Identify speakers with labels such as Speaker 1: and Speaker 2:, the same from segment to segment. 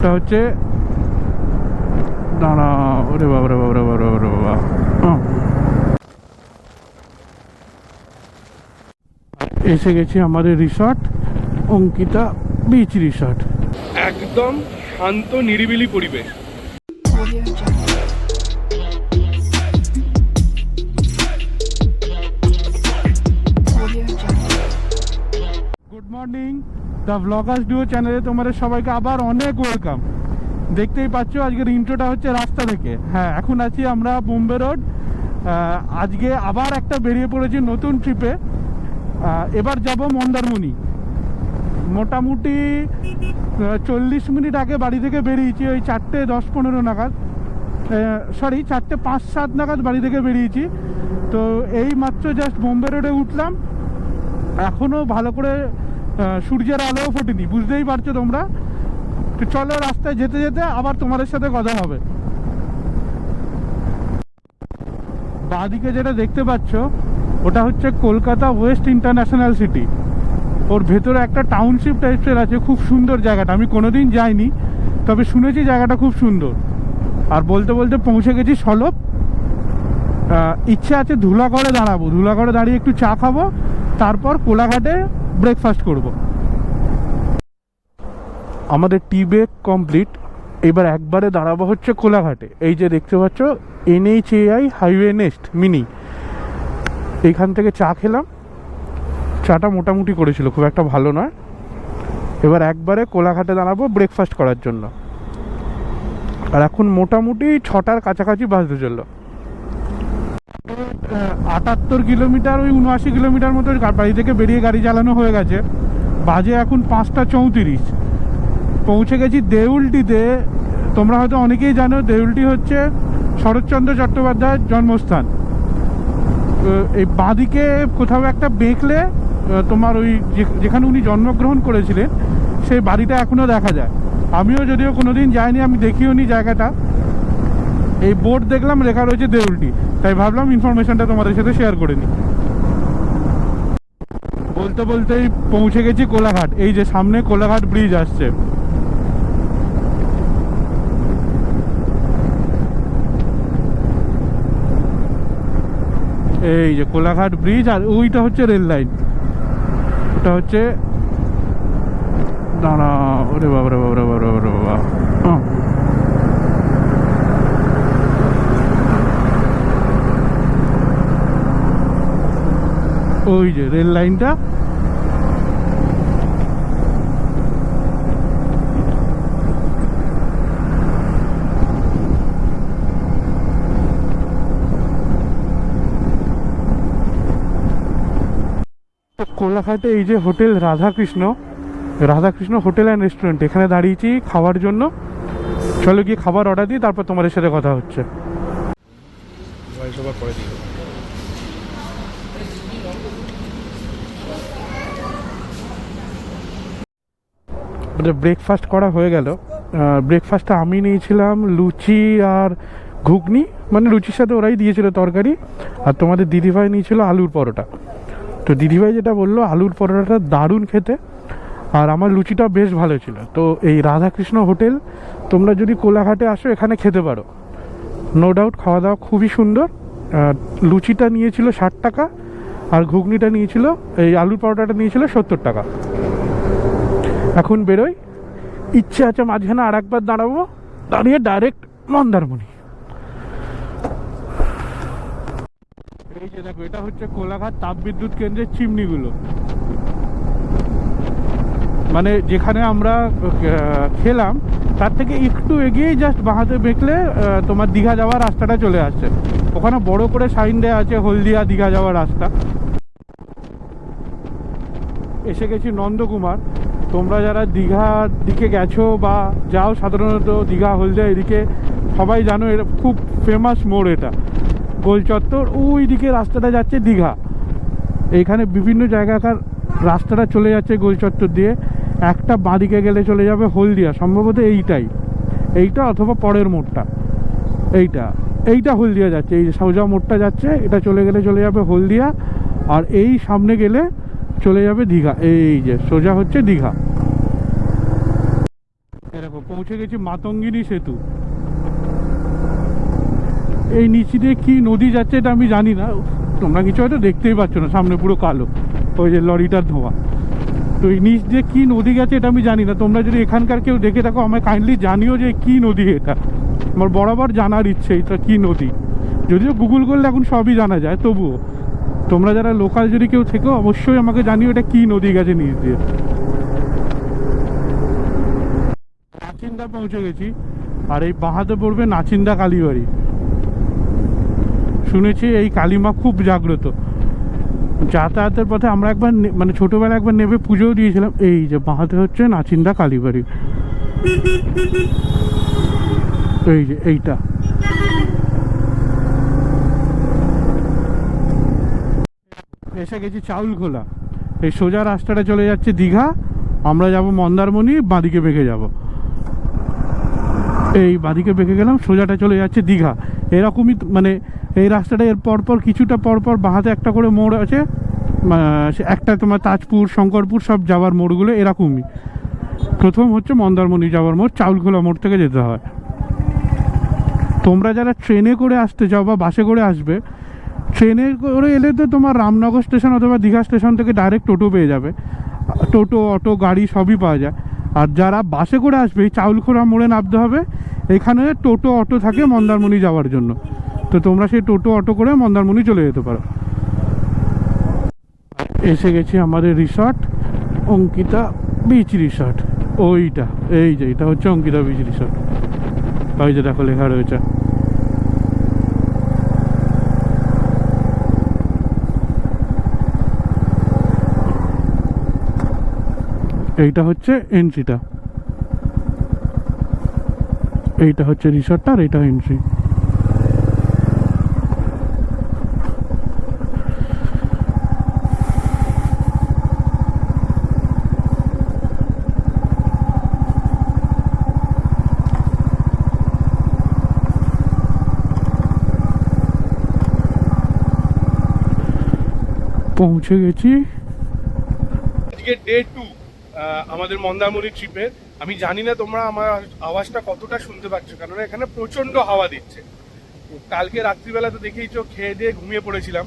Speaker 1: এটা হচ্ছে দাঁড়া, ওরে বাবা রে বাবা রে বাবা রে বাবা। এসে গেছি আমাদের রিসর্ট, অঙ্কিতা বিচ রিসর্ট। একদম শান্ত নিরিবিলি পরিবেশ। Good morning, the Bloggers duo চ্যানেলে তোমাদের সবাইকে আবার অনেক ওয়েলকাম। দেখতেই পাচ্ছ আজকের ইন্ট্রোটা হচ্ছে রাস্তা থেকে। হ্যাঁ, এখন আছি আমরা বোম্বে রোড। আজকে আবার একটা বেরিয়ে পড়েছি নতুন ট্রিপে। এবার যাব মন্দারমণি। মোটামুটি 40 মিনিট আগে বাড়ি থেকে বেরিয়েছি, ওই 4:10-15 নাগাদ, সরি 4:05-07 নাগাদ বাড়ি থেকে বেরিয়েছি। তো এই মাত্র জাস্ট বোম্বে রোডে উঠলাম, এখনও ভালো করে সূর্যের আলোও ফোটেনি, বুঝতেই পারছো তোমরা। তো চলো রাস্তায় যেতে যেতে আবার তোমাদের সাথে কথা হবে। বাঁদিকে যেটা দেখতে পাচ্ছ ওটা হচ্ছে কলকাতা ওয়েস্ট ইন্টারন্যাশনাল সিটি। ওর ভেতরে একটা টাউনশিপ টাইপসের আছে, খুব সুন্দর জায়গাটা। আমি কোনোদিন যাইনি, তবে শুনেছি জায়গাটা খুব সুন্দর। আর বলতে বলতে পৌঁছে গেছি সলপ। ইচ্ছে আছে ধুলাগড়ে দাঁড়াবো, ধুলাগড়ে দাঁড়িয়ে একটু চা খাবো, তারপর কোলাঘাটে ব্রেকফাস্ট করব। আমাদের টি ব্রেক কমপ্লিট। এবার একবারে দাঁড়াবো হচ্ছে কোলাঘাটে। এই যে দেখতে পাচ্ছ NHAI হাইওয়ে নেক্সট মিনি, এইখান থেকে চা খেলাম। চাটা মোটামুটি করেছিল, খুব একটা ভালো নয়। এবার একবারে কোলাঘাটে দাঁড়াবো ব্রেকফাস্ট করার জন্য। আর এখন মোটামুটি 6টার কাছাকাছি বাজতে চললো। 78 কিলোমিটার, ওই 79 কিলোমিটার মতো বাড়ি থেকে বেরিয়ে গাড়ি চালানো হয়ে গেছে। বাজে এখন 5:34। পৌঁছে গেছি দেউলটিতে। তোমরা হয়তো অনেকেই জানো দেউলটি হচ্ছে শরৎচন্দ্র চট্টোপাধ্যায়ের জন্মস্থান। এই বাঁদিকে কোথাও একটা বেঁকলে তোমার ওই যেখানে উনি জন্মগ্রহণ করেছিলেন সেই বাড়িটা এখনও দেখা যায়। আমিও যদিও কোনোদিন যাইনি, আমি দেখিও নি জায়গাটা। এই বোর্ড দেখলাম লেখা রয়েছে দেউলটি, তাই ভাবলাম ইনফরমেশনটা তোমাদের সাথে শেয়ার করে নিই। বলতে বলতেই পৌঁছে গেছি কোলাঘাট। এই যে সামনে কোলাঘাট ব্রিজ আসছে। এই যে কোলাঘাট ব্রিজ, আর ওইটা হচ্ছে রেল লাইন। ওটা হচ্ছে দাঁড়া, ওরে বাবা রে বাবা রে বাবা রে বাবা। ওই যে রেল লাইনটা। কোলাঘাটে এই যে hotel Radhakrishna hotel and restaurant, এখানে দাঁড়িয়েছি খাওয়ার জন্য। চলো গিয়ে খাবার অর্ডার দিই, তারপর তোমাদের সাথে কথা হচ্ছে। ব্রেকফাস্ট করা হয়ে গেল। ব্রেকফাস্টটা আমি নিয়েছিলাম লুচি আর ঘুগনি, মানে লুচির সাথে ওরাই দিয়েছিল তরকারি। আর তোমাদের দিদিভাই নিয়েছিল আলুর পরোটা। তো দিদিভাই যেটা বললো, আলুর পরোটাটা দারুণ খেতে, আর আমার লুচিটা বেশ ভালো ছিল। তো এই রাধাকৃষ্ণ হোটেল তোমরা যদি কোলাঘাটে আসো এখানে খেতে পারো, নো ডাউট। খাওয়া দাওয়া খুবই সুন্দর। লুচিটা নিয়েছিল 60 টাকা, আর ঘুগনিটা নিয়েছিল, এই আলুর পরোটাটা নিয়েছিল 70 টাকা। এখন বেরোই, ইচ্ছে আছে মাঝখানে আর একবার দাঁড়াবো, দাঁড়িয়ে ডাইরেক্ট মন্দারমণি। এই যে দেখো, এটা হচ্ছে কোলাঘাট তাপবিদ্যুৎ কেন্দ্রের চিমনিগুলো। মানে যেখানে আমরা খেলাম তার থেকে একটু এগিয়েই জাস্ট বাঁহাতে বেঁকলে তোমার দীঘা যাওয়ার রাস্তাটা চলে আসছে। ওখানে বড় করে সাইন দেওয়া আছে হলদিয়া দীঘা যাওয়ার রাস্তা। এসে গেছি নন্দকুমার। তোমরা যারা দীঘার দিকে গেছো বা যাও সাধারণত দীঘা হলদিয়া এদিকে, সবাই জানো এটা খুব ফেমাস মোড়। এটা গোল চত্বর, ওই দিকে রাস্তাটা যাচ্ছে দীঘা। এইখানে বিভিন্ন জায়গাকার রাস্তাটা চলে যাচ্ছে গোল চত্বর দিয়ে। একটা বাঁদিকে গেলে চলে যাবে হলদিয়া, সম্ভবত এইটা অথবা পরের মোড়টা এইটা হলদিয়া যাচ্ছে। এই সোজা মোড়টা যাচ্ছে, এটা চলে গেলে চলে যাবে হলদিয়া, আর এই সামনে গেলে চলে যাবে দীঘা। এই যে সোজা হচ্ছে দীঘা। এরকম পৌঁছে গেছি মাতঙ্গিনী সেতু। এই নিচে দিয়ে কি নদী যাচ্ছে এটা আমি জানি না, তোমরা কিছু হয়তো দেখতেই পাচ্ছ না, সামনে পুরো কালো ওই যে লরিটার ধোঁয়া। তো এই নিচ দিয়ে কী নদী গেছে এটা আমি জানি না, তোমরা যদি এখানকার কেউ দেখে থাকো আমায় কাইন্ডলি জানিও যে কী নদী এটা। আমার বরাবর জানার ইচ্ছে এটা কী নদী, যদিও গুগল করলে এখন সবই জানা যায়, তবুও তোমরা যারা লোকাল যদি কেউ থেকো অবশ্যই আমাকে জানিও এটা কী নদী গেছে নিচ দিয়ে। নাচিন্দা পৌঁছে গেছি, আর এই বাঁহাতে পড়বে নাচিন্দা কালীবাড়ি। শুনেছি এই কালীমা খুব জাগ্রত। যাতায়াতের পথে আমরা একবার মানে ছোটোবেলা একবার নেমে পুজোও দিয়েছিলাম। এই যে বাঁহাতে হচ্ছে নাচিন্দা কালীবাড়ি, এই যে এইটা। এসে গেছি চাউলখোলা। এই সোজা রাস্তাটা চলে যাচ্ছে দীঘা, আমরা যাব মন্দারমণি, বাঁদিকে বেঁকে যাব। এই বাঁদিকে বেঁকে গেলাম, সোজাটা চলে যাচ্ছে দীঘা। এরকমই মানে এই রাস্তাটা এর পরপর কিছুটা পরপর বাঁহাতে একটা করে মোড় আছে, একটা তোমার তাজপুর শঙ্করপুর সব যাওয়ার মোড়গুলো এরকমই। প্রথম হচ্ছে মন্দারমণি যাওয়ার মোড়, চাউলখোলা মোড় থেকে যেতে হয়। তোমরা যারা ট্রেনে করে আসতে চাও বা বাসে করে আসবে, ট্রেনে করে এলে তো তোমার রামনগর স্টেশন অথবা দীঘা স্টেশন থেকে ডাইরেক্ট টোটো পেয়ে যাবে, টোটো অটো গাড়ি সবই পাওয়া যায়। আর যারা বাসে করে আসবে এই চাউলখোলা মোড়ে নামতে হবে, এখানে টোটো অটো থাকে মন্দারমণি যাওয়ার জন্য, তো তোমরা সেই টোটো অটো করে মন্দারমণি চলে যেতে পারো। এসে গেছি আমাদের রিসর্ট, অঙ্কিতা বিচ রিসর্ট। ওইটা এই যে এটা হচ্ছে অঙ্কিতা বিচ রিসর্ট, ওই যে দেখো লেখা রয়েছে। এইটা হচ্ছে এন্ট্রিটা, এইটা হচ্ছে রিসর্টটা আর এইটা এন্ট্রি। পৌঁছে গেছি।
Speaker 2: আজকে ডে 2 আমাদের মন্দারমণি ট্রিপের। আমি জানি না তোমরা আমার আওয়াজটা কতটা শুনতে পাচ্ছ, কারণ এখানে প্রচণ্ড হাওয়া দিচ্ছে। কালকে রাত্রিবেলা তো দেখেইছো, খেয়ে দিয়ে ঘুমিয়ে পড়েছিলাম।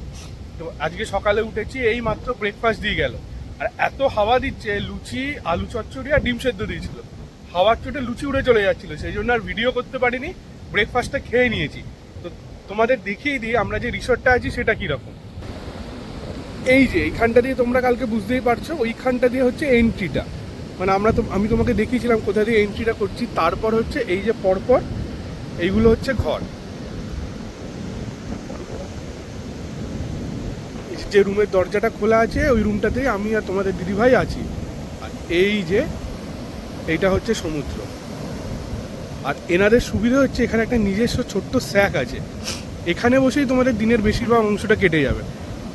Speaker 2: তো আজকে সকালে উঠেছি, এই মাত্র ব্রেকফাস্ট দিয়ে গেল, আর এত হাওয়া দিচ্ছে, লুচি আলু চচ্চড়ি আর ডিম সেদ্ধ দিয়েছিল, হাওয়ার চোটে লুচি উড়ে চলে যাচ্ছিল, সেই জন্য আর ভিডিও করতে পারিনি, ব্রেকফাস্টটা খেয়ে নিয়েছি। তো তোমাদের দেখিয়ে দিই আমরা যে রিসর্টটা আছি সেটা কীরকম। এই যে এইখানটা দিয়ে তোমরা কালকে বুঝতেই পারছো, ওইখানটা দিয়ে হচ্ছে এন্ট্রিটা, মানে আমি তোমাকে দেখিয়েছিলাম কোথা দিয়ে এন্ট্রিটা করছি। তারপর হচ্ছে এই যে পরপর এইগুলো হচ্ছে ঘর, যে রুমের দরজাটা খোলা আছে ওই রুমটাতেই আমি আর তোমাদের দিদিভাই আছি। আর এই যে এইটা হচ্ছে সমুদ্র। আর এনাদের সুবিধা হচ্ছে এখানে একটা নিজস্ব ছোট্ট স্যাক আছে, এখানে বসেই তোমাদের দিনের বেশিরভাগ অংশটা কেটে যাবে।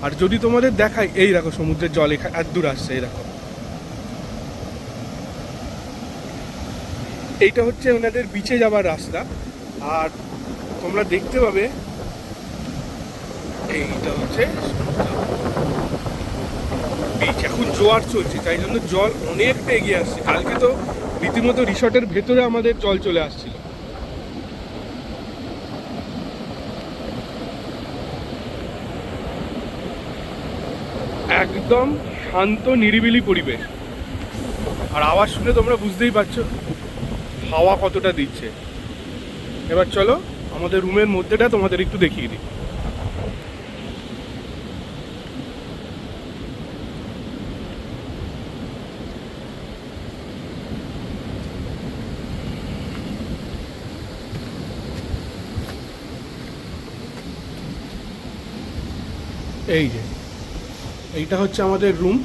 Speaker 2: আর যদি তোমাদের দেখাই, এই দেখো সমুদ্রের জল এখানে এত দূর আসছে, এই দেখো। এইটা হচ্ছে ওনাদের বিচে যাবার রাস্তা, আর তোমরা দেখতে পাবে এইটা হচ্ছে বিচ। এখন জোয়ার চলছে, তাই জন্য জল অনেকটা এগিয়ে আসছে। কালকে তো রীতিমতো রিসর্টের ভেতরে আমাদের জল চলে আসছিল। একদম শান্ত নিরিবিলি পরিবেশ, আর আওয়াজ শুনে তোমরা বুঝতেই পারছো হাওয়া কতটা দিচ্ছে। এবার চলো আমাদের রুমের মধ্যেটা তোমাদের একটু দেখিয়ে দিই। এই যে এইটা হচ্ছে আমাদের রুম,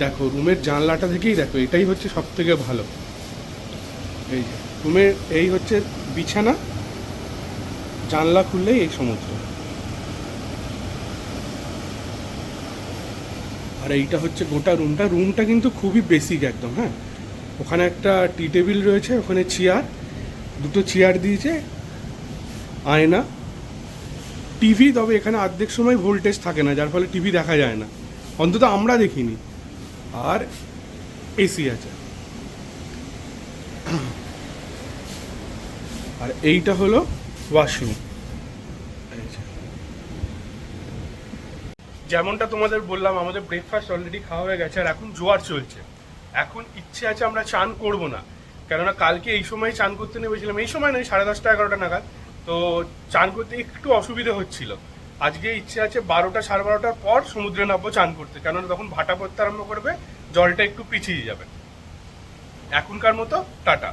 Speaker 2: দেখো রুমের জানলাটা থেকেই দেখো, এটাই হচ্ছে সব থেকে ভালো। এই যে রুমের এই হচ্ছে বিছানা, জানলা খুললেই এই সমুদ্র। আর এইটা হচ্ছে গোটা রুমটা। রুমটা কিন্তু খুবই বেসিক একদম। হ্যাঁ, ওখানে একটা টি টেবিল রয়েছে, ওখানে চেয়ার, দুটো চেয়ার দিয়েছে, আয়না, টিভি। তবে এখানে অর্ধেক সময় ভোল্টেজ থাকে না, যার ফলে টিভি দেখা যায় না, অন্তত আমরা দেখিনি। আর এসি আছে। আর এইটা হলো ওয়াশরুম। যেমনটা তোমাদের বললাম, আমাদের ব্রেকফাস্ট অলরেডি খাওয়া হয়ে গেছে, আর এখন জোয়ার চলছে। এখন ইচ্ছে আছে আমরা চান করব না, কেননা কালকে এই সময় চান করতে নেমেছিলাম, এই সময় নয় 10:30 11টা নাগাদ, তো চান করতে একটু অসুবিধা হচ্ছিল। আজকে ইচ্ছে আছে 12টা 12:30টার পর সমুদ্রে নামবো চান করতে, কেননা তখন ভাটা পড়তে আরম্ভ করবে, জলটা একটু পিছিয়ে যাবে। এখনকার মতো টাটা।